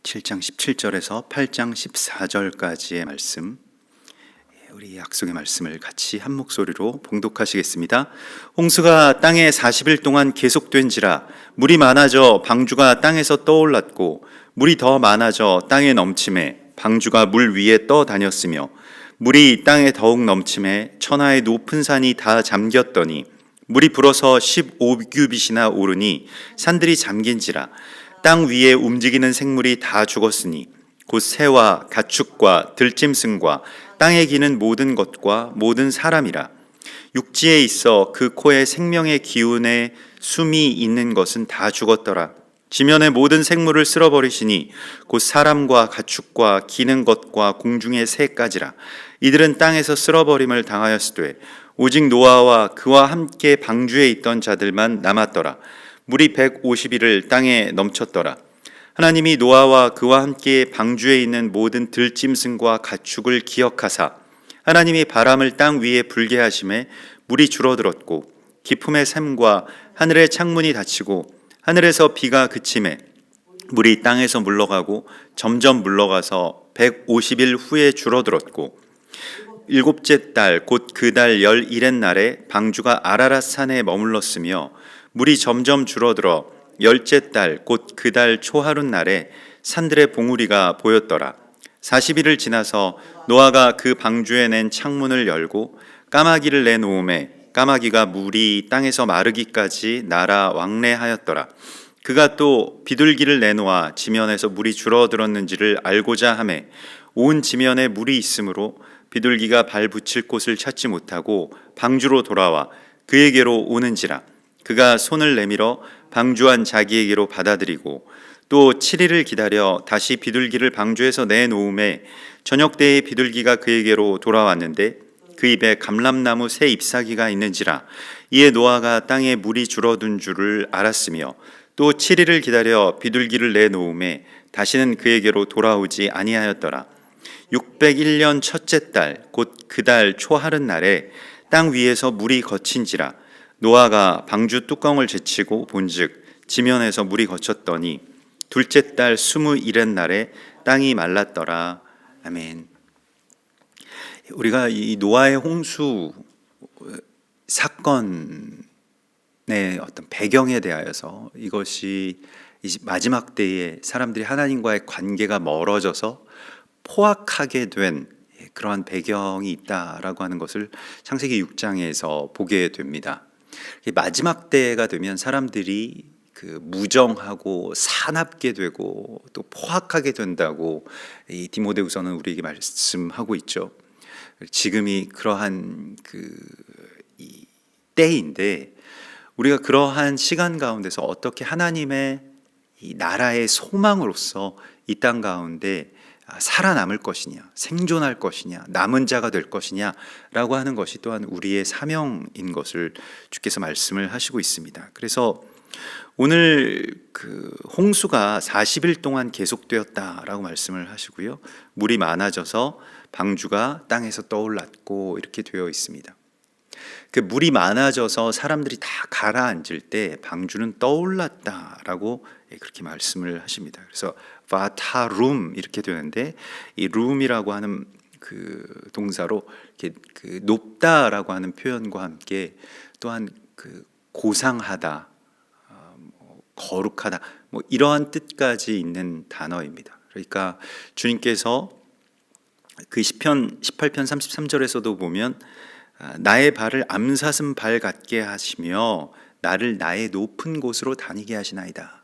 7장 17절에서 8장 14절까지의 말씀, 우리 약속의 말씀을 같이 한 목소리로 봉독하시겠습니다. 홍수가 땅에 40일 동안 계속된지라 물이 많아져 방주가 땅에서 떠올랐고 물이 더 많아져 땅에 넘침에 방주가 물 위에 떠다녔으며 물이 땅에 더욱 넘침에 천하의 높은 산이 다 잠겼더니 물이 불어서 15규빗이나 오르니 산들이 잠긴지라 땅 위에 움직이는 생물이 다 죽었으니 곧 새와 가축과 들짐승과 땅에 기는 모든 것과 모든 사람이라. 육지에 있어 그 코에 생명의 기운에 숨이 있는 것은 다 죽었더라. 지면의 모든 생물을 쓸어버리시니 곧 사람과 가축과 기는 것과 공중의 새까지라. 이들은 땅에서 쓸어버림을 당하였으되 오직 노아와 그와 함께 방주에 있던 자들만 남았더라. 물이 150일을 땅에 넘쳤더라. 하나님이 노아와 그와 함께 방주에 있는 모든 들짐승과 가축을 기억하사 하나님이 바람을 땅 위에 불게 하심에 물이 줄어들었고 깊음의 샘과 하늘의 창문이 닫히고 하늘에서 비가 그침에 물이 땅에서 물러가고 점점 물러가서 150일 후에 줄어들었고 일곱째 달 곧 그 달 11의 날에 방주가 아라랏 산에 머물렀으며 물이 점점 줄어들어 열째 달 곧 그 달 초하룻 날에 산들의 봉우리가 보였더라. 40일을 지나서 노아가 그 방주에 낸 창문을 열고 까마귀를 내놓음에 까마귀가 물이 땅에서 마르기까지 날아 왕래하였더라. 그가 또 비둘기를 내놓아 지면에서 물이 줄어들었는지를 알고자 하매 온 지면에 물이 있으므로 비둘기가 발 붙일 곳을 찾지 못하고 방주로 돌아와 그에게로 오는지라. 그가 손을 내밀어 방주한 자기에게로 받아들이고 또 7일을 기다려 다시 비둘기를 방주에서 내놓음에 저녁 때에 비둘기가 그에게로 돌아왔는데 그 입에 감람나무 새 잎사귀가 있는지라. 이에 노아가 땅에 물이 줄어든 줄을 알았으며 또 7일을 기다려 비둘기를 내놓음에 다시는 그에게로 돌아오지 아니하였더라. 601년 첫째 달 곧 그 달 초하룻 날에 땅 위에서 물이 거친지라. 노아가 방주 뚜껑을 제치고 본즉 지면에서 물이 거쳤더니 둘째 달 21의 날에 땅이 말랐더라. 아멘. 우리가 이 노아의 홍수 사건의 어떤 배경에 대하여서 이것이 마지막 때에 사람들이 하나님과의 관계가 멀어져서 포악하게 된 그러한 배경이 있다라고 하는 것을 창세기 6장에서 보게 됩니다. 마지막 때가 되면 사람들이 무정하고 사납게 되고 또 포악하게 된다고 이 디모데후서는 우리에게 말씀하고 있죠. 지금이 그러한 이 때인데 우리가 그러한 시간 가운데서 어떻게 하나님의 이 나라의 소망으로서 이 땅 가운데 살아남을 것이냐, 생존할 것이냐, 남은 자가 될 것이냐라고 하는 것이 또한 우리의 사명인 것을 주께서 말씀을 하시고 있습니다. 그래서 오늘 홍수가 40일 동안 계속되었다라고 말씀을 하시고요. 물이 많아져서 방주가 땅에서 떠올랐고 이렇게 되어 있습니다. 물이 많아져서 사람들이 다 가라앉을 때 방주는 떠올랐다라고 그렇게 말씀을 하십니다. 그래서 바타룸 이렇게 되는데 이 룸이라고 하는 동사로 이렇게 높다라고 하는 표현과 함께 또한 고상하다, 거룩하다, 이러한 뜻까지 있는 단어입니다. 그러니까 주님께서 시편 18편 33절에서도 보면 나의 발을 암사슴 발 같게 하시며 나를 나의 높은 곳으로 다니게 하시나이다.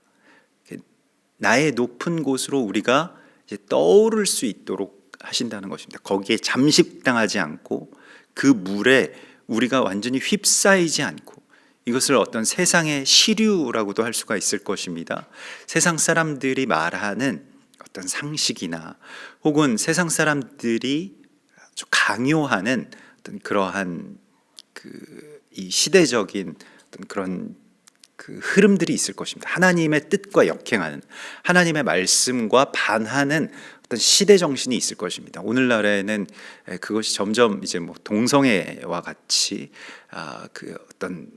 나의 높은 곳으로 우리가 이제 떠오를 수 있도록 하신다는 것입니다. 거기에 잠식당하지 않고 그 물에 우리가 완전히 휩싸이지 않고 이것을 어떤 세상의 시류라고도 할 수가 있을 것입니다. 세상 사람들이 말하는 어떤 상식이나 혹은 세상 사람들이 아주 강요하는 어떤 그러한 이 시대적인 어떤 그런 흐름들이 있을 것입니다. 하나님의 뜻과 역행하는, 하나님의 말씀과 반하는 어떤 시대 정신이 있을 것입니다. 오늘날에는 그것이 점점 이제 동성애와 같이 어떤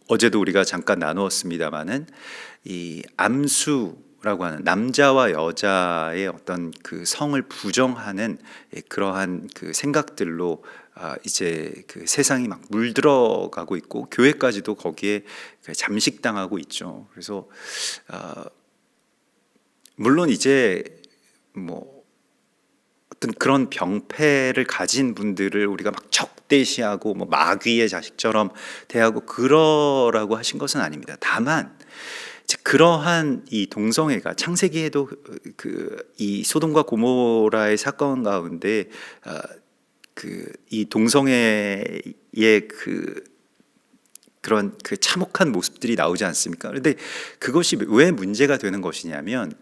어제도 우리가 잠깐 나누었습니다마는 이 암수 라고 하는 남자와 여자의 어떤 그 성을 부정하는 그러한 그 생각들로 이제 그 세상이 막 물들어가고 있고 교회까지도 거기에 잠식당하고 있죠. 그래서 물론 이제 뭐 어떤 그런 병폐를 가진 분들을 우리가 막 적대시하고 뭐 마귀의 자식처럼 대하고 그러라고 하신 것은 아닙니다. 다만 그러한 이 동성애가 창세기에도 그 이 소돔과 고모라의 사건 가운데 그 이 동성애의 그런 그 참혹한 모습들이 나오지 않습니까? 그런데 그것이 왜 문제가 되는 것이냐면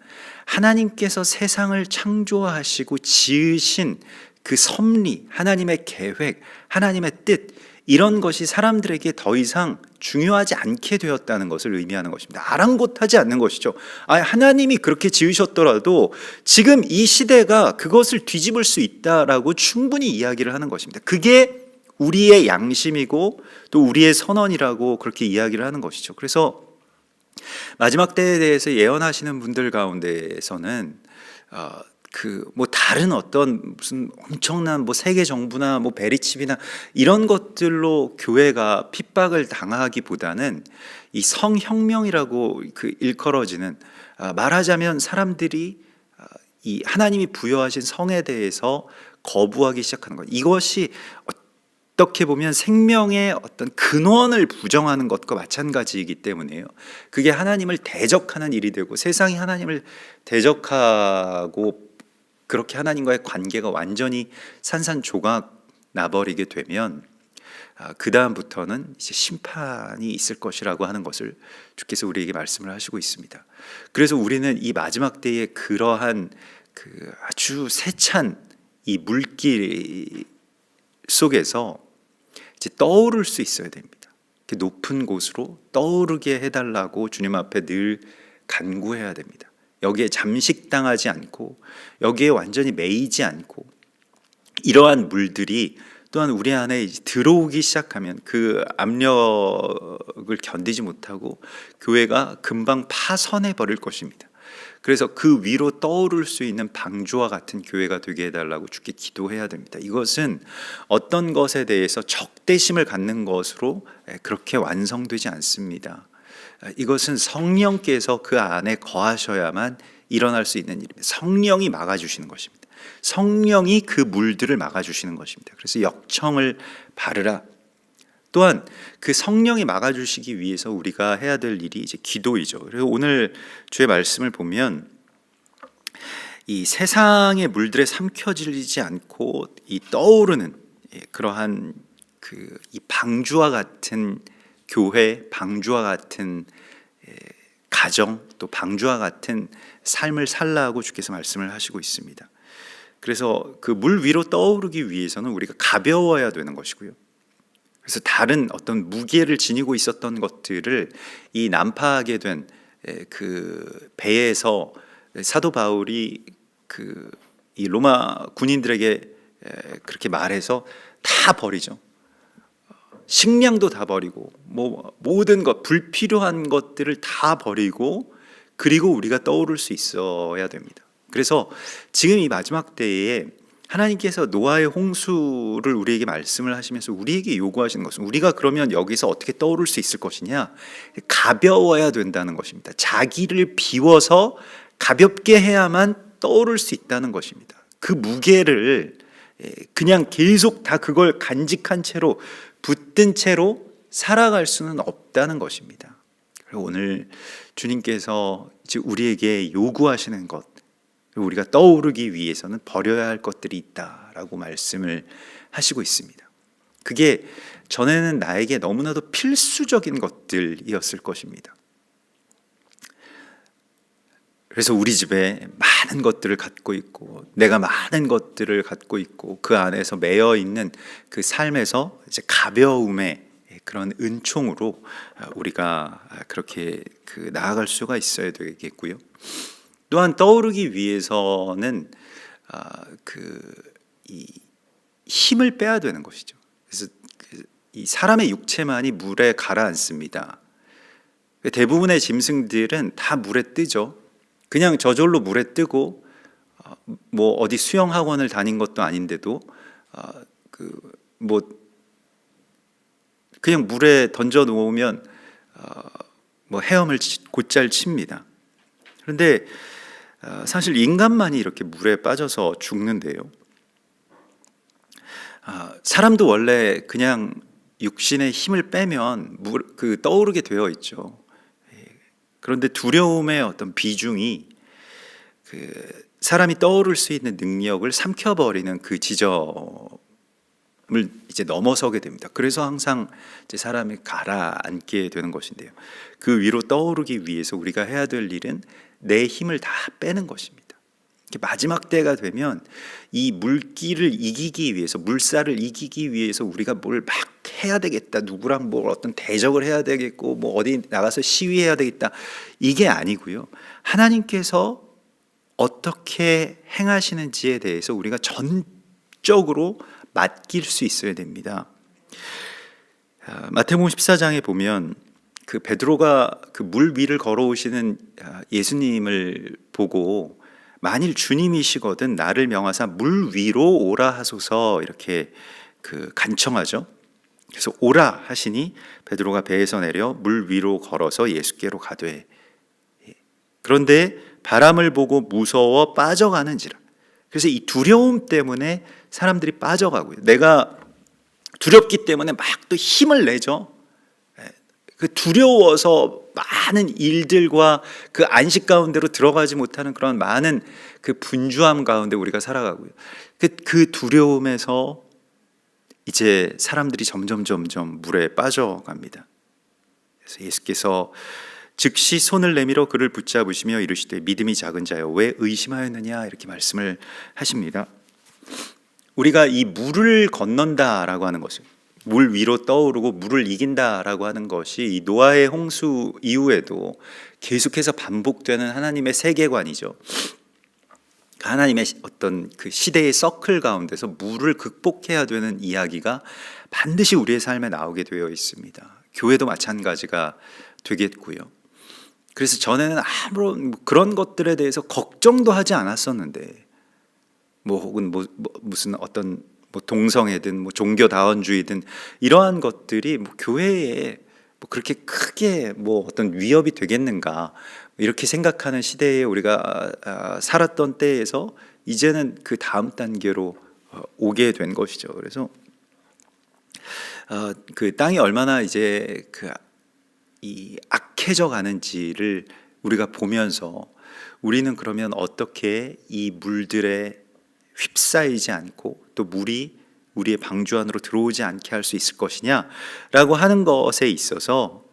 하나님께서 세상을 창조하시고 지으신 그 섭리, 하나님의 계획, 하나님의 뜻 이런 것이 사람들에게 더 이상 중요하지 않게 되었다는 것을 의미하는 것입니다. 아랑곳하지 않는 것이죠. 하나님이 그렇게 지으셨더라도 지금 이 시대가 그것을 뒤집을 수 있다라고 충분히 이야기를 하는 것입니다. 그게 우리의 양심이고 또 우리의 선언이라고 그렇게 이야기를 하는 것이죠. 그래서 마지막 때에 대해서 예언하시는 분들 가운데에서는 그 뭐 다른 어떤 무슨 엄청난 뭐 세계 정부나 뭐 베리칩이나 이런 것들로 교회가 핍박을 당하기보다는 이 성혁명이라고 그 일컬어지는 말하자면 사람들이 이 하나님이 부여하신 성에 대해서 거부하기 시작하는 것. 이것이 어떻게 보면 생명의 어떤 근원을 부정하는 것과 마찬가지이기 때문에요. 그게 하나님을 대적하는 일이 되고 세상이 하나님을 대적하고 그렇게 하나님과의 관계가 완전히 산산조각 나버리게 되면 그 다음부터는 이제 심판이 있을 것이라고 하는 것을 주께서 우리에게 말씀을 하시고 있습니다. 그래서 우리는 이 마지막 때에 그러한 그 아주 세찬 이 물길 속에서 이제 떠오를 수 있어야 됩니다. 높은 곳으로 떠오르게 해달라고 주님 앞에 늘 간구해야 됩니다. 여기에 잠식당하지 않고 여기에 완전히 매이지 않고 이러한 물들이 또한 우리 안에 들어오기 시작하면 그 압력을 견디지 못하고 교회가 금방 파선해 버릴 것입니다. 그래서 그 위로 떠오를 수 있는 방주와 같은 교회가 되게 해달라고 주께 기도해야 됩니다. 이것은 어떤 것에 대해서 적대심을 갖는 것으로 그렇게 완성되지 않습니다. 이것은 성령께서 그 안에 거하셔야만 일어날 수 있는 일입니다. 성령이 막아주시는 것입니다. 성령이 그 물들을 막아주시는 것입니다. 그래서 역청을 바르라. 또한 그 성령이 막아주시기 위해서 우리가 해야 될 일이 이제 기도이죠. 그래서 오늘 주의 말씀을 보면 이 세상의 물들에 삼켜지지 않고 이 떠오르는 그러한 그 이 방주와 같은 교회, 방주와 같은 가정, 또 방주와 같은 삶을 살라고 주께서 말씀을 하시고 있습니다. 그래서 그 물 위로 떠오르기 위해서는 우리가 가벼워야 되는 것이고요. 그래서 다른 어떤 무게를 지니고 있었던 것들을 이 난파하게 된 그 배에서 사도 바울이 그 이 로마 군인들에게 그렇게 말해서 다 버리죠. 식량도 다 버리고 뭐 모든 것 불필요한 것들을 다 버리고 그리고 우리가 떠오를 수 있어야 됩니다. 그래서 지금 이 마지막 때에 하나님께서 노아의 홍수를 우리에게 말씀을 하시면서 우리에게 요구하시는 것은 우리가 그러면 여기서 어떻게 떠오를 수 있을 것이냐? 가벼워야 된다는 것입니다. 자기를 비워서 가볍게 해야만 떠오를 수 있다는 것입니다. 그 무게를 그냥 계속 다 그걸 간직한 채로 붙든 채로 살아갈 수는 없다는 것입니다. 오늘 주님께서 이제 우리에게 요구하시는 것, 우리가 떠오르기 위해서는 버려야 할 것들이 있다라고 말씀을 하시고 있습니다. 그게 전에는 나에게 너무나도 필수적인 것들이었을 것입니다. 그래서 우리 집에 많은 것들을 갖고 있고 내가 많은 것들을 갖고 있고 그 안에서 매여 있는 그 삶에서 이제 가벼움의 그런 은총으로 우리가 그렇게 나아갈 수가 있어야 되겠고요. 또한 떠오르기 위해서는 이 힘을 빼야 되는 것이죠. 그래서 이 사람의 육체만이 물에 가라앉습니다. 대부분의 짐승들은 다 물에 뜨죠. 그냥 저절로 물에 뜨고 뭐 어디 수영 학원을 다닌 것도 아닌데도 뭐 그냥 물에 던져 놓으면 뭐 헤엄을 곧잘 칩니다. 그런데 사실 인간만이 이렇게 물에 빠져서 죽는데요. 사람도 원래 그냥 육신의 힘을 빼면 떠오르게 되어 있죠. 그런데 두려움의 어떤 비중이 사람이 떠오를 수 있는 능력을 삼켜버리는 그 지점을 이제 넘어서게 됩니다. 그래서 항상 이제 사람이 가라앉게 되는 것인데요. 그 위로 떠오르기 위해서 우리가 해야 될 일은 내 힘을 다 빼는 것입니다. 마지막 때가 되면 이 물길을 이기기 위해서, 물살을 이기기 위해서 우리가 뭘 막 해야 되겠다, 누구랑 뭐 어떤 대적을 해야 되겠고 뭐 어디 나가서 시위해야 되겠다, 이게 아니고요. 하나님께서 어떻게 행하시는지에 대해서 우리가 전적으로 맡길 수 있어야 됩니다. 마태복음 14장에 보면 그 베드로가 그 물 위를 걸어오시는 예수님을 보고 만일 주님이시거든 나를 명하사 물 위로 오라 하소서 이렇게 간청하죠. 그래서 오라 하시니 베드로가 배에서 내려 물 위로 걸어서 예수께로 가되, 그런데 바람을 보고 무서워 빠져가는지라. 그래서 이 두려움 때문에 사람들이 빠져가고요. 내가 두렵기 때문에 막 또 힘을 내죠. 그 두려워서 많은 일들과 그 안식 가운데로 들어가지 못하는 그런 많은 그 분주함 가운데 우리가 살아가고요. 그 두려움에서 이제 사람들이 점점 물에 빠져갑니다. 그래서 예수께서 즉시 손을 내밀어 그를 붙잡으시며 이르시되 믿음이 작은 자여 왜 의심하였느냐 이렇게 말씀을 하십니다. 우리가 이 물을 건넌다라고 하는 것을, 물 위로 떠오르고 물을 이긴다라고 하는 것이 이 노아의 홍수 이후에도 계속해서 반복되는 하나님의 세계관이죠. 하나님의 어떤 그 시대의 서클 가운데서 물을 극복해야 되는 이야기가 반드시 우리의 삶에 나오게 되어 있습니다. 교회도 마찬가지가 되겠고요. 그래서 전에는 아무런 그런 것들에 대해서 걱정도 하지 않았었는데, 혹은 무슨 어떤 동성애든 종교다원주의든 이러한 것들이 교회에 그렇게 크게 어떤 위협이 되겠는가 이렇게 생각하는 시대에 우리가 살았던 때에서 이제는 그 다음 단계로 오게 된 것이죠. 그래서 그 땅이 얼마나 이제 이 악해져 가는지를 우리가 보면서 우리는 그러면 어떻게 이 물들에 휩싸이지 않고 또 물이 우리의 방주 안으로 들어오지 않게 할 수 있을 것이냐라고 하는 것에 있어서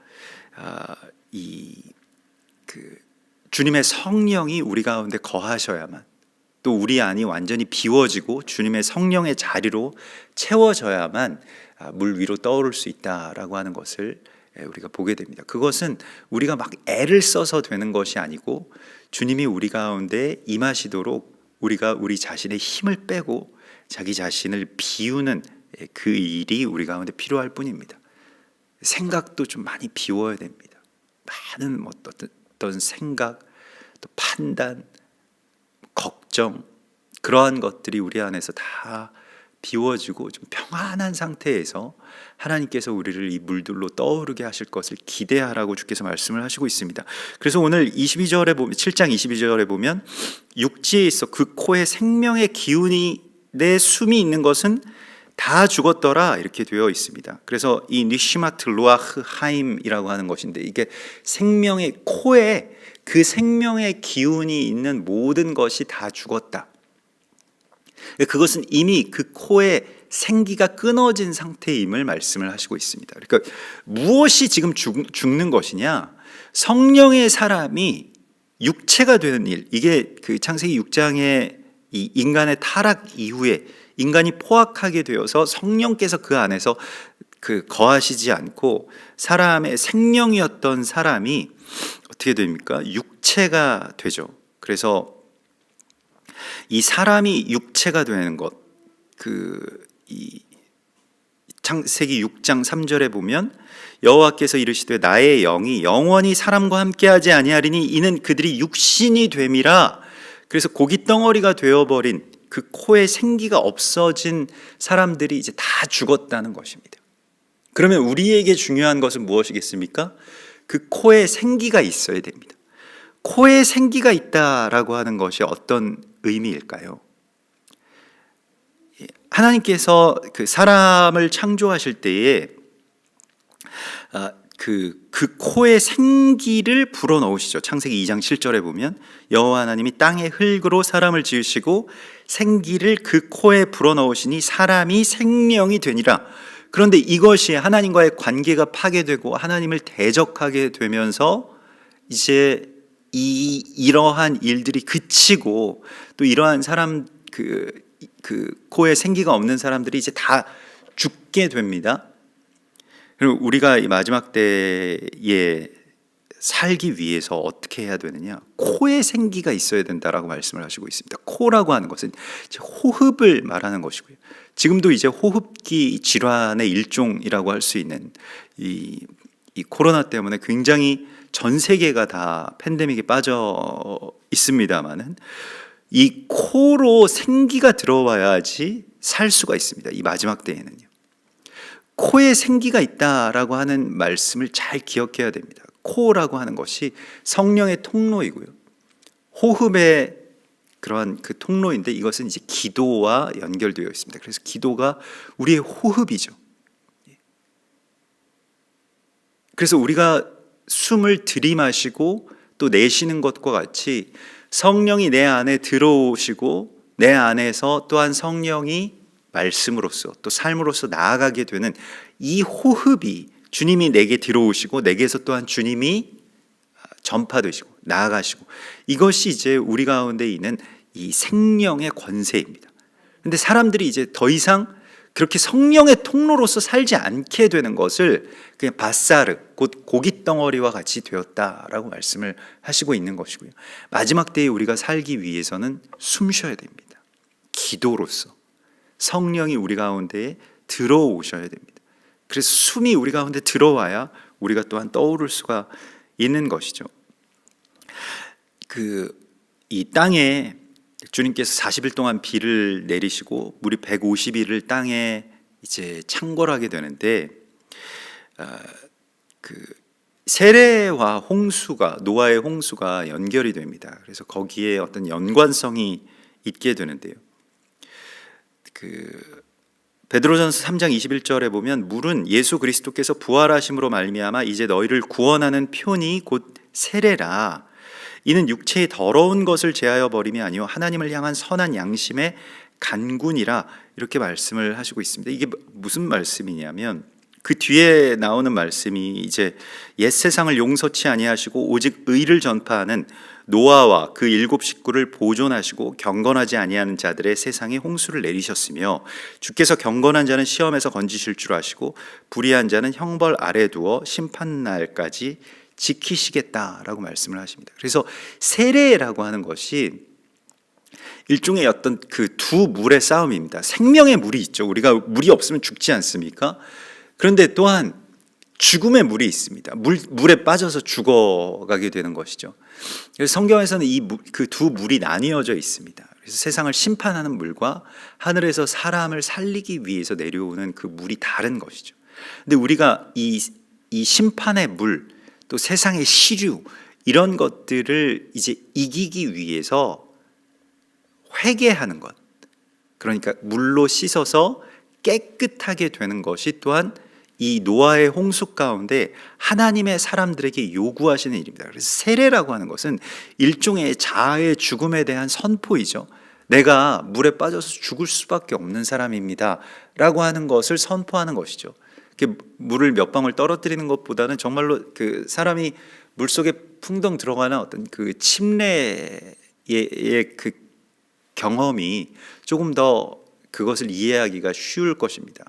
주님의 성령이 우리 가운데 거하셔야만, 또 우리 안이 완전히 비워지고 주님의 성령의 자리로 채워져야만 물 위로 떠오를 수 있다라고 하는 것을 우리가 보게 됩니다. 그것은 우리가 막 애를 써서 되는 것이 아니고 주님이 우리 가운데 임하시도록 우리가 우리 자신의 힘을 빼고 자기 자신을 비우는 그 일이 우리 가운데 필요할 뿐입니다. 생각도 좀 많이 비워야 됩니다. 많은 어떤 생각, 또 판단, 걱정, 그러한 것들이 우리 안에서 다 비워지고 좀 평안한 상태에서 하나님께서 우리를 이 물들로 떠오르게 하실 것을 기대하라고 주께서 말씀을 하시고 있습니다. 그래서 오늘 22절에 보면, 7장 22절에 보면 육지에 있어 그 코에 생명의 기운이 내 숨이 있는 것은 다 죽었더라 이렇게 되어 있습니다. 그래서 이 니시마트 루아흐 하임이라고 하는 것인데, 이게 생명의 코에 그 생명의 기운이 있는 모든 것이 다 죽었다. 그것은 이미 그 코에 생기가 끊어진 상태임을 말씀을 하시고 있습니다. 그러니까 무엇이 지금 죽는 것이냐? 성령의 사람이 육체가 되는 일. 이게 그 창세기 6장의 이 인간의 타락 이후에 인간이 포악하게 되어서 성령께서 그 안에서 거하시지 않고 사람의 생명이었던 사람이 어떻게 됩니까? 육체가 되죠. 그래서 이 사람이 육체가 되는 것, 이 창세기 6장 3절에 보면 여호와께서 이르시되 나의 영이 영원히 사람과 함께하지 아니하리니 이는 그들이 육신이 됨이라. 그래서 고기 덩어리가 되어버린 그 코에 생기가 없어진 사람들이 이제 다 죽었다는 것입니다. 그러면 우리에게 중요한 것은 무엇이겠습니까? 그 코에 생기가 있어야 됩니다. 코에 생기가 있다라고 하는 것이 어떤 의미일까요? 하나님께서 그 사람을 창조하실 때에 그 코에 생기를 불어넣으시죠. 창세기 2장 7절에 보면 여호와 하나님이 땅의 흙으로 사람을 지으시고 생기를 그 코에 불어넣으시니 사람이 생명이 되니라. 그런데 이것이 하나님과의 관계가 파괴되고 하나님을 대적하게 되면서 이제 이러한 일들이 그치고 또 이러한 사람 그 코에 생기가 없는 사람들이 이제 다 죽게 됩니다. 그리고 우리가 이 마지막 때에 살기 위해서 어떻게 해야 되느냐? 코에 생기가 있어야 된다라고 말씀을 하시고 있습니다. 코라고 하는 것은 호흡을 말하는 것이고요. 지금도 이제 호흡기 질환의 일종이라고 할 수 있는 이 코로나 때문에 굉장히 전 세계가 다 팬데믹에 빠져 있습니다만은 이 코로 생기가 들어와야지 살 수가 있습니다. 이 마지막 때에는요. 코에 생기가 있다라고 하는 말씀을 잘 기억해야 됩니다. 코라고 하는 것이 성령의 통로이고요. 호흡의 그러한 그 통로인데 이것은 이제 기도와 연결되어 있습니다. 그래서 기도가 우리의 호흡이죠. 그래서 우리가 숨을 들이마시고 또 내쉬는 것과 같이 성령이 내 안에 들어오시고 내 안에서 또한 성령이 말씀으로서 또 삶으로서 나아가게 되는 이 호흡이 주님이 내게 들어오시고 내게서 또한 주님이 전파되시고 나아가시고 이것이 이제 우리 가운데 있는 이 생명의 권세입니다. 그런데 사람들이 이제 더 이상 그렇게 성령의 통로로서 살지 않게 되는 것을 그냥 바사르 곧 고깃 덩어리와 같이 되었다라고 말씀을 하시고 있는 것이고요. 마지막 때에 우리가 살기 위해서는 숨 쉬어야 됩니다. 기도로서 성령이 우리 가운데에 들어오셔야 됩니다. 그래서 숨이 우리 가운데 들어와야 우리가 또한 떠오를 수가 있는 것이죠. 이 땅에 주님께서 40일 동안 비를 내리시고 물이 150일을 땅에 이제 창궐하게 되는데 세례와 홍수가 노아의 홍수가 연결이 됩니다. 그래서 거기에 어떤 연관성이 있게 되는데요. 베드로전서 3장 21절에 보면 물은 예수 그리스도께서 부활하심으로 말미암아 이제 너희를 구원하는 표니 곧 세례라. 이는 육체의 더러운 것을 제하여 버림이 아니요 하나님을 향한 선한 양심의 간군이라 이렇게 말씀을 하시고 있습니다. 이게 무슨 말씀이냐면 그 뒤에 나오는 말씀이 이제 옛 세상을 용서치 아니하시고 오직 의를 전파하는 노아와 그 7 식구를 보존하시고 경건하지 아니하는 자들의 세상에 홍수를 내리셨으며 주께서 경건한 자는 시험에서 건지실 줄 아시고 불의한 자는 형벌 아래 두어 심판날까지 지키시겠다라고 말씀을 하십니다. 그래서 세례라고 하는 것이 일종의 어떤 그 두 물의 싸움입니다. 생명의 물이 있죠. 우리가 물이 없으면 죽지 않습니까? 그런데 또한 죽음의 물이 있습니다. 물에 빠져서 죽어가게 되는 것이죠. 그래서 성경에서는 그 두 물이 나뉘어져 있습니다. 그래서 세상을 심판하는 물과 하늘에서 사람을 살리기 위해서 내려오는 그 물이 다른 것이죠. 근데 우리가 이 심판의 물, 또 세상의 시류 이런 것들을 이제 이기기 위해서 회개하는 것, 그러니까 물로 씻어서 깨끗하게 되는 것이 또한 이 노아의 홍수 가운데 하나님의 사람들에게 요구하시는 일입니다. 그래서 세례라고 하는 것은 일종의 자아의 죽음에 대한 선포이죠. 내가 물에 빠져서 죽을 수밖에 없는 사람입니다 라고 하는 것을 선포하는 것이죠. 물을 몇 방울 떨어뜨리는 것보다는 정말로 그 사람이 물속에 풍덩 들어가는 어떤 그 침례의 그 경험이 조금 더 그것을 이해하기가 쉬울 것입니다.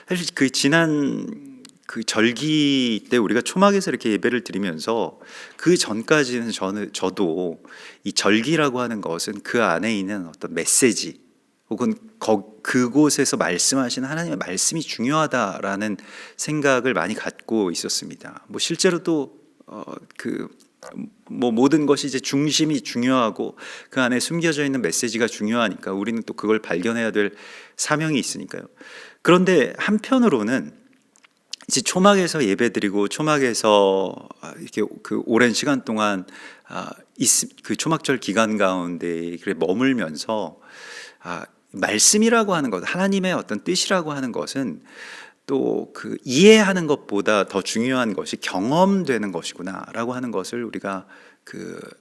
사실 그 지난 그 절기 때 우리가 초막에서 이렇게 예배를 드리면서 그 전까지는 저도 이 절기라고 하는 것은 그 안에 있는 어떤 메시지 혹은 그곳에서 말씀하시는 하나님의 말씀이 중요하다라는 생각을 많이 갖고 있었습니다. 뭐 실제로도 모든 것이 이제 중심이 중요하고 그 안에 숨겨져 있는 메시지가 중요하니까 우리는 또 그걸 발견해야 될 사명이 있으니까요. 그런데 한편으로는 이제 초막에서 예배드리고 초막에서 이렇게 그 오랜 시간 동안 그 초막절 기간 가운데 머물면서 말씀이라고 하는 것, 하나님의 어떤 뜻이라고 하는 것은 또 그 이해하는 것보다 더 중요한 것이 경험되는 것이구나라고 하는 것을 우리가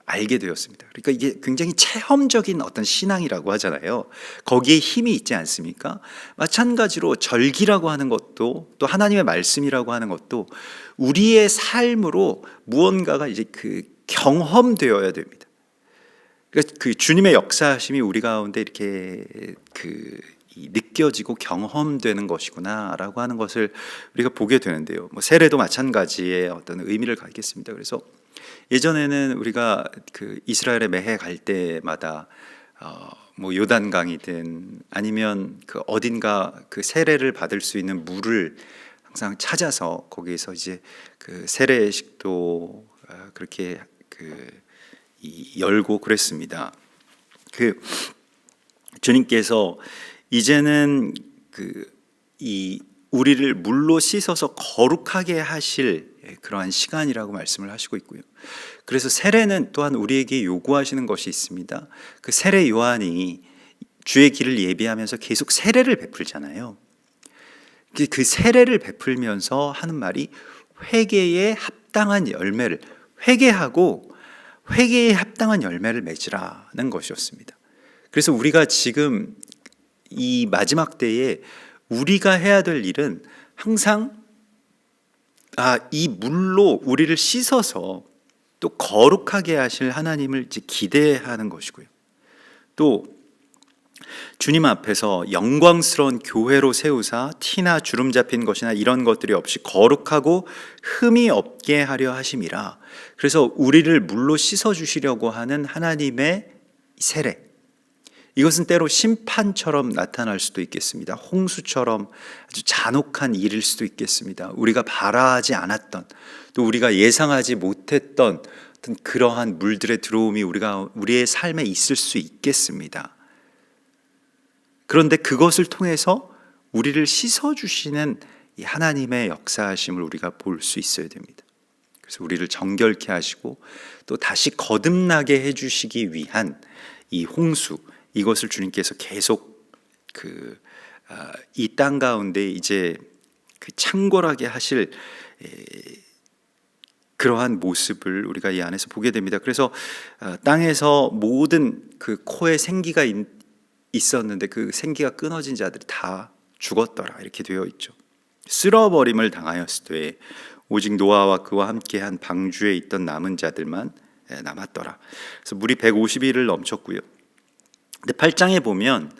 알게 되었습니다. 그러니까 이게 굉장히 체험적인 어떤 신앙이라고 하잖아요. 거기에 힘이 있지 않습니까? 마찬가지로 절기라고 하는 것도 또 하나님의 말씀이라고 하는 것도 우리의 삶으로 무언가가 이제 경험되어야 됩니다. 그러니까 그 주님의 역사하심이 우리 가운데 이렇게 느껴지고 경험되는 것이구나라고 하는 것을 우리가 보게 되는데요. 뭐 세례도 마찬가지의 어떤 의미를 갖겠습니다. 그래서 예전에는 우리가 이스라엘에 매해 갈 때마다 뭐 요단강이든 아니면 어딘가 세례를 받을 수 있는 물을 항상 찾아서 거기에서 이제 세례식도 그렇게 열고 그랬습니다. 주님께서 이제는 우리를 물로 씻어서 거룩하게 하실 그러한 시간이라고 말씀을 하시고 있고요. 그래서 세례는 또한 우리에게 요구하시는 것이 있습니다. 그 세례 요한이 주의 길을 예비하면서 계속 세례를 베풀잖아요. 그 세례를 베풀면서 하는 말이 회개에 합당한 열매를 회개하고 회개에 합당한 열매를 맺으라는 것이었습니다. 그래서 우리가 지금 이 마지막 때에 우리가 해야 될 일은 항상 이 물로 우리를 씻어서 또 거룩하게 하실 하나님을 이제 기대하는 것이고요. 또 주님 앞에서 영광스러운 교회로 세우사 티나 주름 잡힌 것이나 이런 것들이 없이 거룩하고 흠이 없게 하려 하심이라. 그래서 우리를 물로 씻어 주시려고 하는 하나님의 세례, 이것은 때로 심판처럼 나타날 수도 있겠습니다. 홍수처럼 아주 잔혹한 일일 수도 있겠습니다. 우리가 바라지 않았던, 또 우리가 예상하지 못했던 어떤 그러한 물들의 들어옴이 우리의 삶에 있을 수 있겠습니다. 그런데 그것을 통해서 우리를 씻어주시는 이 하나님의 역사하심을 우리가 볼 수 있어야 됩니다. 그래서 우리를 정결케 하시고 또 다시 거듭나게 해주시기 위한 이 홍수, 이것을 주님께서 계속 이 땅 가운데 이제 창궐하게 하실 그러한 모습을 우리가 이 안에서 보게 됩니다. 그래서 땅에서 모든 코에 생기가 있었는데 그 생기가 끊어진 자들이 다 죽었더라, 이렇게 되어 있죠. 쓸어버림을 당하였을 때 오직 노아와 그와 함께한 방주에 있던 남은 자들만 남았더라. 그래서 물이 150일을 넘쳤고요. 근데 8장에 보면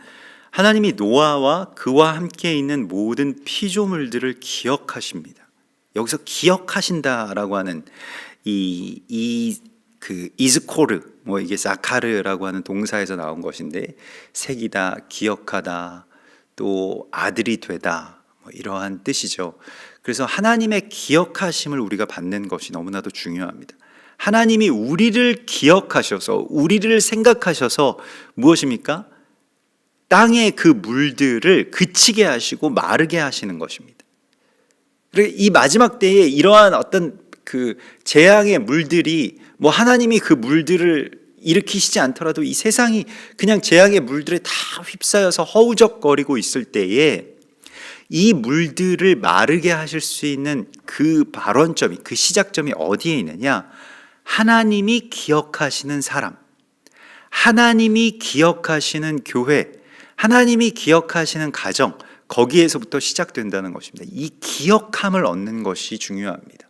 하나님이 노아와 그와 함께 있는 모든 피조물들을 기억하십니다. 여기서 기억하신다라고 하는 이즈코르, 뭐 이게 사카르라고 하는 동사에서 나온 것인데, 색이다, 기억하다, 또 아들이 되다, 뭐 이러한 뜻이죠. 그래서 하나님의 기억하심을 우리가 받는 것이 너무나도 중요합니다. 하나님이 우리를 기억하셔서, 우리를 생각하셔서 무엇입니까? 땅의 그 물들을 그치게 하시고 마르게 하시는 것입니다. 그리고 이 마지막 때에 이러한 어떤 재앙의 물들이 뭐 하나님이 그 물들을 일으키시지 않더라도 이 세상이 그냥 재앙의 물들에 다 휩싸여서 허우적거리고 있을 때에 이 물들을 마르게 하실 수 있는 그 발원점이, 그 시작점이 어디에 있느냐? 하나님이 기억하시는 사람, 하나님이 기억하시는 교회, 하나님이 기억하시는 가정, 거기에서부터 시작된다는 것입니다. 이 기억함을 얻는 것이 중요합니다.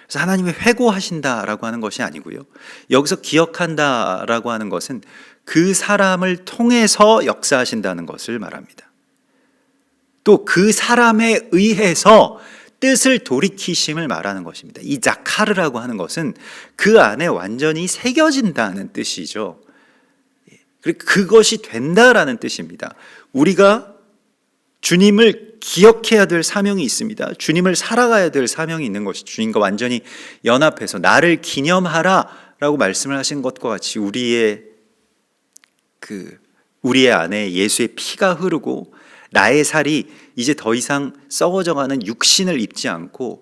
그래서 하나님이 회고하신다라고 하는 것이 아니고요, 여기서 기억한다라고 하는 것은 그 사람을 통해서 역사하신다는 것을 말합니다. 또 그 사람에 의해서 뜻을 돌이키심을 말하는 것입니다. 이 자카르라고 하는 것은 그 안에 완전히 새겨진다는 뜻이죠. 그것이 된다라는 뜻입니다. 우리가 주님을 기억해야 될 사명이 있습니다. 주님을 살아가야 될 사명이 있는 것이 주님과 완전히 연합해서 나를 기념하라 라고 말씀을 하신 것과 같이 우리의 안에 예수의 피가 흐르고 나의 살이 이제 더 이상 썩어져가는 육신을 입지 않고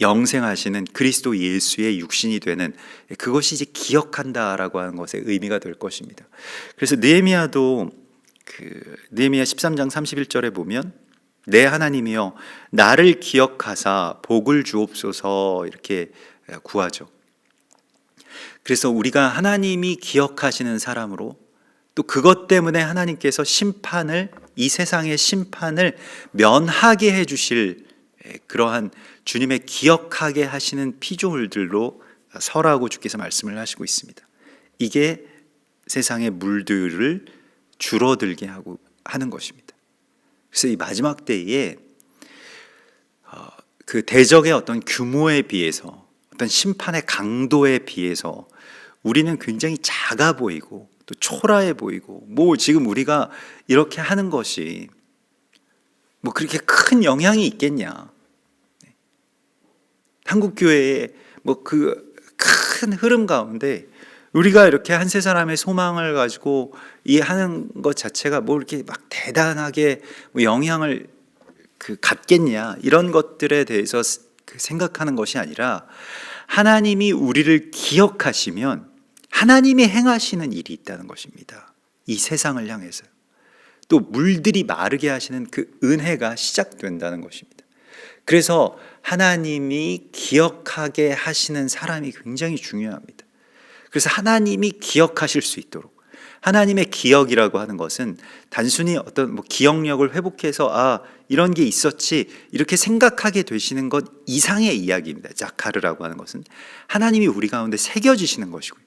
영생하시는 그리스도 예수의 육신이 되는 그것이 이제 기억한다라고 하는 것의 의미가 될 것입니다. 그래서 느헤미야도 느헤미야 13장 31절에 보면 내 하나님이여 나를 기억하사 복을 주옵소서 이렇게 구하죠. 그래서 우리가 하나님이 기억하시는 사람으로 또 그것 때문에 하나님께서 이 세상의 심판을 면하게 해주실 그러한 주님의 기억하게 하시는 피조물들로 서라고 주께서 말씀을 하시고 있습니다. 이게 세상의 물들을 줄어들게 하는 것입니다. 그래서 이 마지막 때에 그 대적의 어떤 규모에 비해서 어떤 심판의 강도에 비해서 우리는 굉장히 작아 보이고 또 초라해 보이고 지금 우리가 이렇게 하는 것이 그렇게 큰 영향이 있겠냐. 한국교회의 그 큰 흐름 가운데 우리가 이렇게 한 세 사람의 소망을 가지고 이 하는 것 자체가 이렇게 막 대단하게 영향을 갖겠냐 이런 것들에 대해서 생각하는 것이 아니라 하나님이 우리를 기억하시면 하나님이 행하시는 일이 있다는 것입니다. 이 세상을 향해서 또 물들이 마르게 하시는 그 은혜가 시작된다는 것입니다. 그래서 하나님이 기억하게 하시는 사람이 굉장히 중요합니다. 그래서 하나님이 기억하실 수 있도록 하나님의 기억이라고 하는 것은 단순히 어떤 기억력을 회복해서 이런 게 있었지 이렇게 생각하게 되시는 것 이상의 이야기입니다. 자카르라고 하는 것은 하나님이 우리 가운데 새겨지시는 것이고요.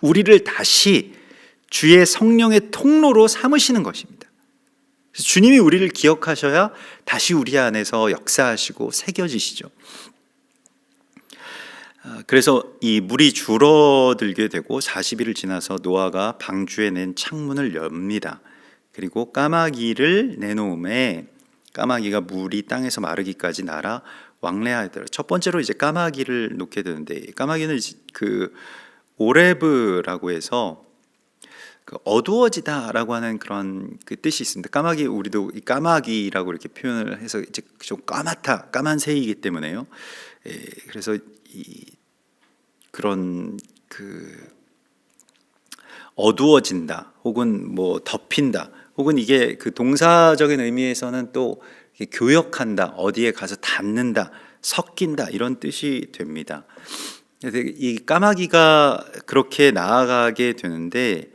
우리를 다시 주의 성령의 통로로 삼으시는 것입니다. 그래서 주님이 우리를 기억하셔야 다시 우리 안에서 역사하시고 새겨지시죠. 그래서 이 물이 줄어들게 되고 40일을 지나서 노아가 방주에 낸 창문을 엽니다. 그리고 까마귀를 내놓음에 까마귀가 물이 땅에서 마르기까지 날아 왕래하더라. 첫 번째로 이제 까마귀를 놓게 되는데 까마귀는 오레브라고 해서 어두워지다라고 하는 그런 뜻이 있습니다. 까마귀 우리도 이 까마귀라고 이렇게 표현을 해서 이제 좀 까만 새이기 때문에요. 그래서 그런 어두워진다 혹은 덮인다 혹은 이게 동사적인 의미에서는 또 교역한다 어디에 가서 닿는다 섞인다 이런 뜻이 됩니다. 이 까마귀가 그렇게 나아가게 되는데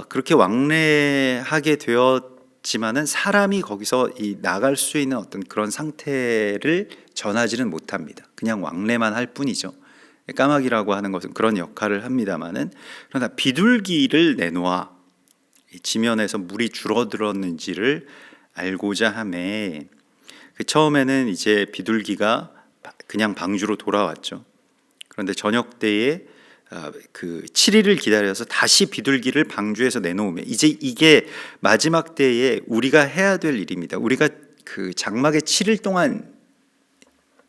그렇게 왕래하게 되었지만은 사람이 거기서 나갈 수 있는 어떤 그런 상태를 전하지는 못합니다. 그냥 왕래만 할 뿐이죠. 까마귀라고 하는 것은 그런 역할을 합니다만은 그러나 비둘기를 내놓아 지면에서 물이 줄어들었는지를 알고자 하매 처음에는 이제 비둘기가 그냥 방주로 돌아왔죠. 그런데 저녁 때에 7일을 기다려서 다시 비둘기를 방주에서 내놓으면 이제 이게 마지막 때에 우리가 해야 될 일입니다. 우리가 장막에 7일 동안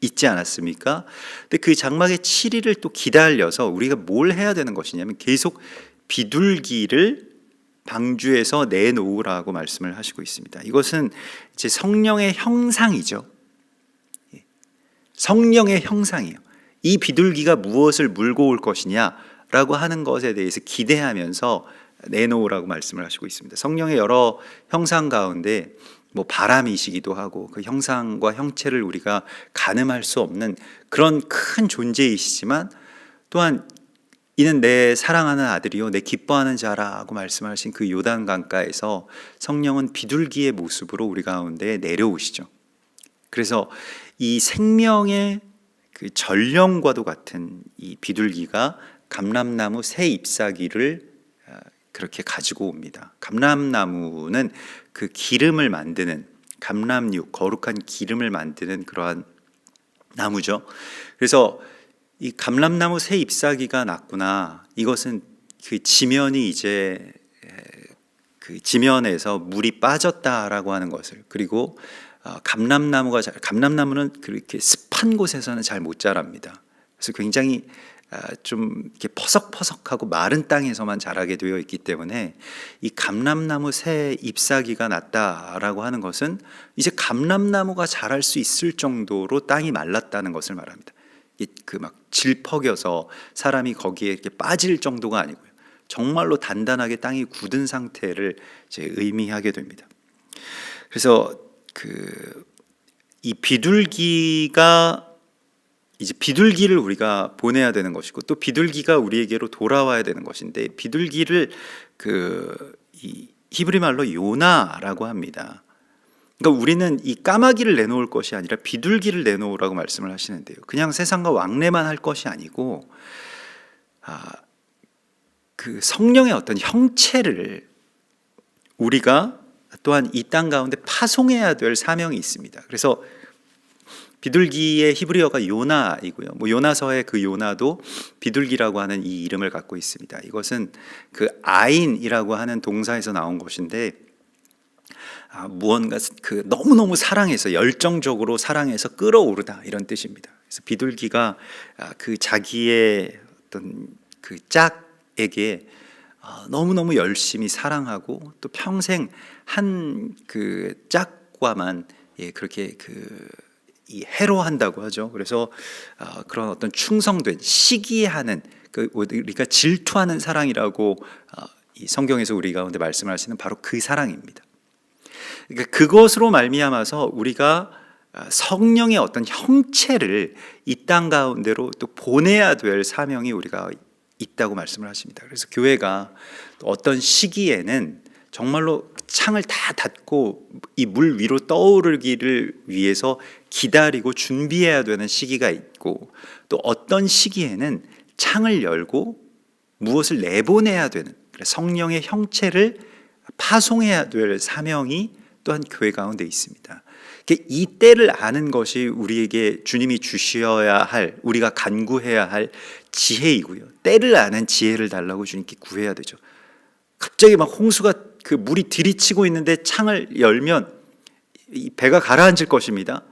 있지 않았습니까? 근데 그 장막의 7일을 또 기다려서 우리가 뭘 해야 되는 것이냐면 계속 비둘기를 방주에서 내놓으라고 말씀을 하시고 있습니다. 이것은 이제 성령의 형상이죠. 성령의 형상이에요. 이 비둘기가 무엇을 물고 올 것이냐라고 하는 것에 대해서 기대하면서 내놓으라고 말씀을 하시고 있습니다. 성령의 여러 형상 가운데 바람이시기도 하고 그 형상과 형체를 우리가 가늠할 수 없는 그런 큰 존재이시지만 또한 이는 내 사랑하는 아들이요 내 기뻐하는 자라고 말씀하신 그 요단 강가에서 성령은 비둘기의 모습으로 우리 가운데 내려오시죠. 그래서 이 생명의 전령과도 같은 이 비둘기가 감람나무 새 잎사귀를 그렇게 가지고 옵니다. 감람나무는 그 기름을 만드는 감람유, 거룩한 기름을 만드는 그러한 나무죠. 그래서 이 감람나무 새 잎사귀가 났구나. 이것은 그 지면이 이제 그 지면에서 물이 빠졌다라고 하는 것을, 그리고 감람나무는 그렇게 습한 곳에서는 잘 못 자랍니다. 그래서 굉장히 좀 이렇게 퍼석퍼석하고 마른 땅에서만 자라게 되어 있기 때문에 이 감람나무 새 잎사귀가 났다라고 하는 것은 이제 감람나무가 자랄 수 있을 정도로 땅이 말랐다는 것을 말합니다. 그 막 질퍽여서 사람이 거기에 이렇게 빠질 정도가 아니고요. 정말로 단단하게 땅이 굳은 상태를 이제 의미하게 됩니다. 그래서 이 비둘기가 이제 비둘기를 우리가 보내야 되는 것이고, 또 비둘기가 우리에게로 돌아와야 되는 것인데, 비둘기를 이 히브리 말로 요나라고 합니다. 그러니까 우리는 이 까마귀를 내놓을 것이 아니라 비둘기를 내놓으라고 말씀을 하시는데요. 그냥 세상과 왕래만 할 것이 아니고 그 성령의 어떤 형체를 우리가 또한 이 땅 가운데 파송해야 될 사명이 있습니다. 그래서 비둘기의 히브리어가 요나이고요. 요나서의 그 요나도 비둘기라고 하는 이 이름을 갖고 있습니다. 이것은 그 아인이라고 하는 동사에서 나온 것인데, 무언가 너무너무 사랑해서, 열정적으로 사랑해서 끌어오르다, 이런 뜻입니다. 그래서 비둘기가 그 자기의 어떤 그 짝에게 너무너무 열심히 사랑하고, 또 평생 한 그 짝과만 그렇게 이 해로한다고 하죠. 그래서 그런 어떤 충성된, 시기하는, 우리가 질투하는 사랑이라고 이 성경에서 우리 가운데 말씀하시는 바로 그 사랑입니다. 그러니까 그것으로 말미암아서 우리가 성령의 어떤 형체를 이 땅 가운데로 또 보내야 될 사명이 우리가 있다고 말씀을 하십니다. 그래서 교회가 어떤 시기에는 정말로 창을 다 닫고 이 물 위로 떠오르기를 위해서 기다리고 준비해야 되는 시기가 있고, 또 어떤 시기에는 창을 열고 무엇을 내보내야 되는, 성령의 형체를 파송해야 될 사명이 또한 교회 가운데 있습니다. 이 때를 아는 것이 우리에게 주님이 주셔야 할, 우리가 간구해야 할 지혜이고요. 때를 아는 지혜를 달라고 주님께 구해야 되죠. 갑자기 막 홍수가 그 물이 들이치고 있는데 창을 열면 이 배가 가라앉을 것입니다.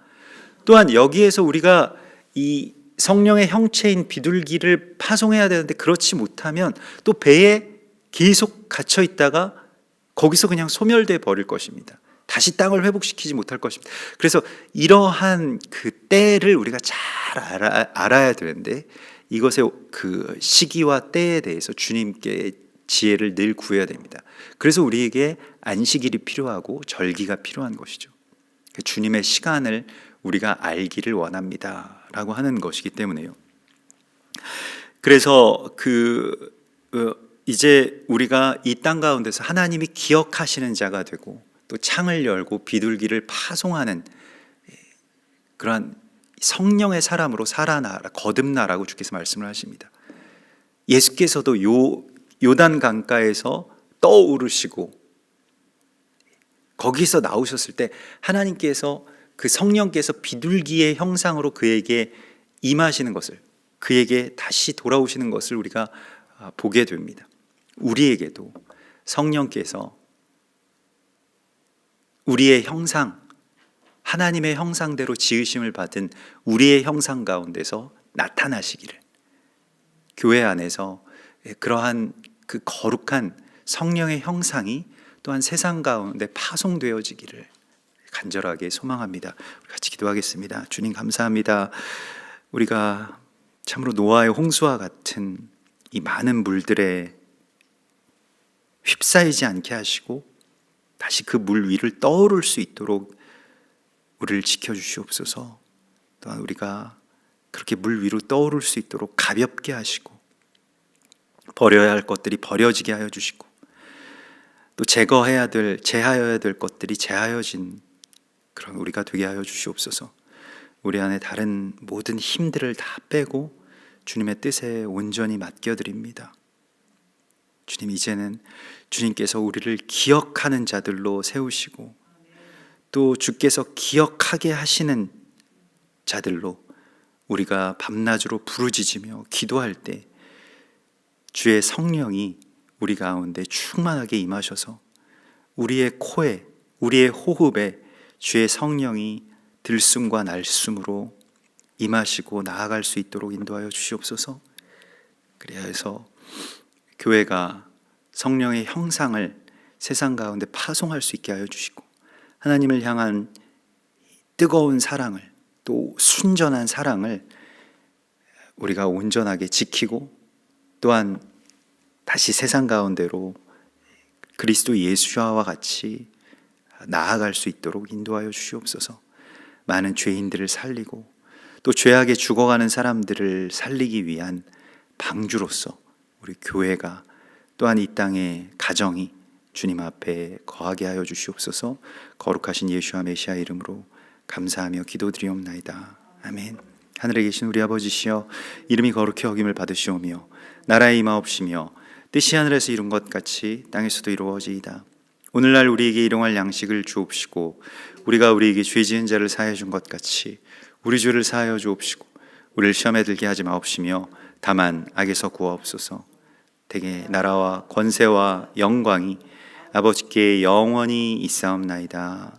또한 여기에서 우리가 이 성령의 형체인 비둘기를 파송해야 되는데, 그렇지 못하면 또 배에 계속 갇혀 있다가 거기서 그냥 소멸돼 버릴 것입니다. 다시 땅을 회복시키지 못할 것입니다. 그래서 이러한 그 때를 우리가 잘 알아야 되는데, 이것의 그 시기와 때에 대해서 주님께 지혜를 늘 구해야 됩니다. 그래서 우리에게 안식일이 필요하고 절기가 필요한 것이죠. 주님의 시간을 우리가 알기를 원합니다 라고 하는 것이기 때문에요. 그래서 이제 우리가 이 땅 가운데서 하나님이 기억하시는 자가 되고, 또 창을 열고 비둘기를 파송하는 그러한 성령의 사람으로 살아나라, 거듭나라고 주께서 말씀을 하십니다. 예수께서도 요단 강가에서 떠오르시고 거기서 나오셨을 때 하나님께서, 그 성령께서 비둘기의 형상으로 그에게 임하시는 것을, 그에게 다시 돌아오시는 것을 우리가 보게 됩니다. 우리에게도 성령께서 우리의 형상, 하나님의 형상대로 지으심을 받은 우리의 형상 가운데서 나타나시기를, 교회 안에서 그러한 그 거룩한 성령의 형상이 또한 세상 가운데 파송되어지기를 간절하게 소망합니다. 같이 기도하겠습니다. 주님 감사합니다. 우리가 참으로 노아의 홍수와 같은 이 많은 물들에 휩싸이지 않게 하시고 다시 그 물 위를 떠오를 수 있도록 우리를 지켜주시옵소서. 또한 우리가 그렇게 물 위로 떠오를 수 있도록 가볍게 하시고, 버려야 할 것들이 버려지게 하여 주시고, 또 제하여야 될 것들이 제하여진 그런 우리가 되게 하여 주시옵소서. 우리 안에 다른 모든 힘들을 다 빼고 주님의 뜻에 온전히 맡겨드립니다. 주님, 이제는 주님께서 우리를 기억하는 자들로 세우시고, 또 주께서 기억하게 하시는 자들로 우리가 밤낮으로 부르짖으며 기도할 때 주의 성령이 우리 가운데 충만하게 임하셔서 우리의 코에, 우리의 호흡에 주의 성령이 들숨과 날숨으로 임하시고 나아갈 수 있도록 인도하여 주시옵소서. 그래야 해서 교회가 성령의 형상을 세상 가운데 파송할 수 있게 하여 주시고, 하나님을 향한 뜨거운 사랑을, 또 순전한 사랑을 우리가 온전하게 지키고, 또한 다시 세상 가운데로 그리스도 예수와 같이 나아갈 수 있도록 인도하여 주시옵소서. 많은 죄인들을 살리고 또 죄악에 죽어가는 사람들을 살리기 위한 방주로서 우리 교회가, 또한 이 땅의 가정이 주님 앞에 거하게 하여 주시옵소서. 거룩하신 예수와 메시아 이름으로 감사하며 기도드리옵나이다. 아멘. 하늘에 계신 우리 아버지시여, 이름이 거룩히 여김을 받으시오며 나라에 임하옵시며 뜻이 하늘에서 이룬 것 같이 땅에서도 이루어지이다. 오늘날 우리에게 일용할 양식을 주옵시고, 우리가 우리에게 죄 지은 자를 사하여 준 것 같이 우리 죄를 사하여 주옵시고, 우리를 시험에 들게 하지 마옵시며 다만 악에서 구하옵소서. 대개 나라와 권세와 영광이 아버지께 영원히 있사옵나이다.